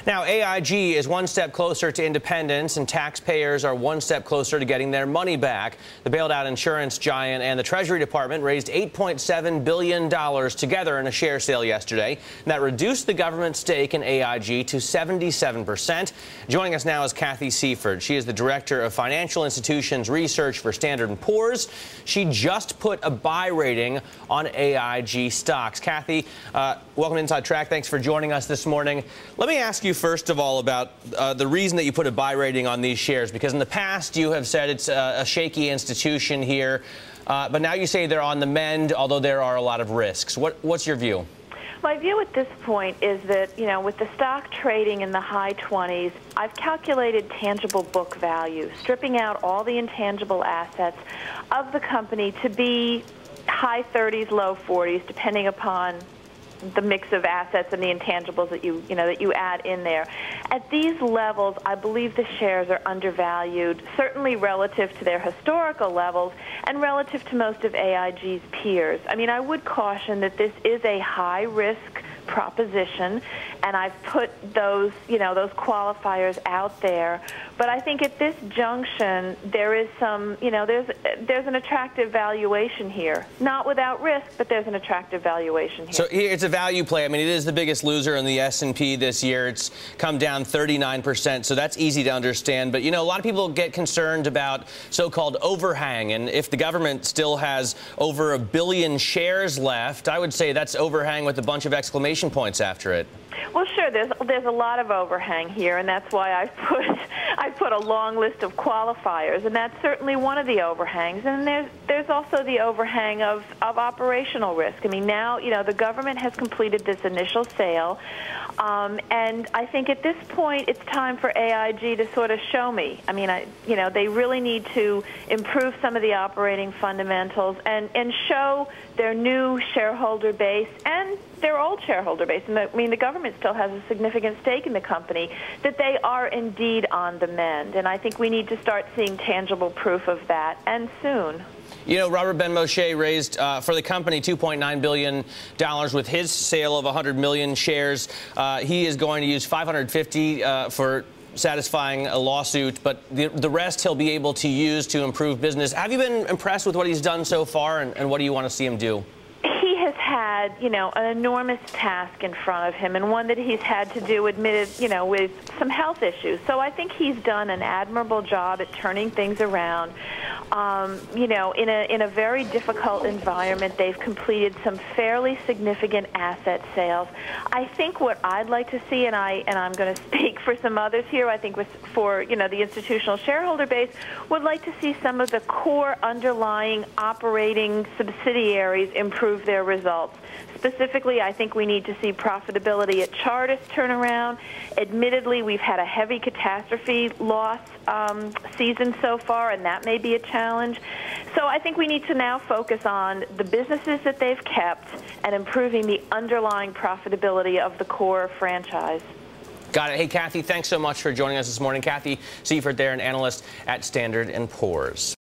Now, AIG is one step closer to independence, and taxpayers are one step closer to getting their money back. The bailed-out insurance giant and the Treasury Department raised $8.7 billion together in a share sale yesterday. And that reduced the government stake in AIG to 77%. Joining us now is Kathy Seifert. She is the Director of Financial Institutions Research for Standard & Poor's. She just put a buy rating on AIG stocks. Kathy, welcome to InsideTrack. Thanks for joining us this morning. Let me ask you first of all about the reason that you put a buy rating on these shares, because in the past you have said it's a shaky institution here, but now you say they're on the mend, although there are a lot of risks. What's your view? My view at this point is that, with the stock trading in the high 20s, I've calculated tangible book value, stripping out all the intangible assets of the company to be high 30s, low 40s, depending upon the mix of assets and the intangibles that you add in there. At these levels, I believe the shares are undervalued, certainly relative to their historical levels and relative to most of AIG's peers. I mean, I would caution that this is a high-risk proposition, and I've put those qualifiers out there. But I think at this junction, there is some, there's an attractive valuation here. Not without risk, but there's an attractive valuation here. So it's a value play. I mean, it is the biggest loser in the S&P this year. It's come down 39%, so that's easy to understand. But, a lot of people get concerned about so-called overhang, and if the government still has over 1 billion shares left, I would say that's overhang with a bunch of exclamation points after it. Well, sure, there's a lot of overhang here, and that's why I've put a long list of qualifiers, and that's certainly one of the overhangs. And there's also the overhang of operational risk. I mean, now, the government has completed this initial sale, and I think at this point it's time for AIG to sort of show me. I mean, they really need to improve some of the operating fundamentals and show their new shareholder base and their old shareholder base. And the government still has a significant stake in the company that they are indeed on the mend. And I think we need to start seeing tangible proof of that, and soon. Robert Ben-Moshe raised for the company $2.9 billion with his sale of 100 million shares. He is going to use 550 for satisfying a lawsuit, but the rest he'll be able to use to improve business. Have you been impressed with what he's done so far, and what do you want to see him do? He has had, an enormous task in front of him, and one that he's had to do, admitted, with some health issues. So I think he's done an admirable job at turning things around. In a very difficult environment, they've completed some fairly significant asset sales. I think what I'd like to see, and I'm going to speak for some others here, I think for the institutional shareholder base, would like to see some of the core underlying operating subsidiaries improve their results. Specifically, I think we need to see profitability at Chartis turn around. Admittedly, we've had a heavy catastrophe loss season so far, and that may be a challenge. So I think we need to now focus on the businesses that they've kept and improving the underlying profitability of the core franchise. Got it. Hey, Kathy, thanks so much for joining us this morning. Kathy Seifert there, an analyst at Standard & Poor's.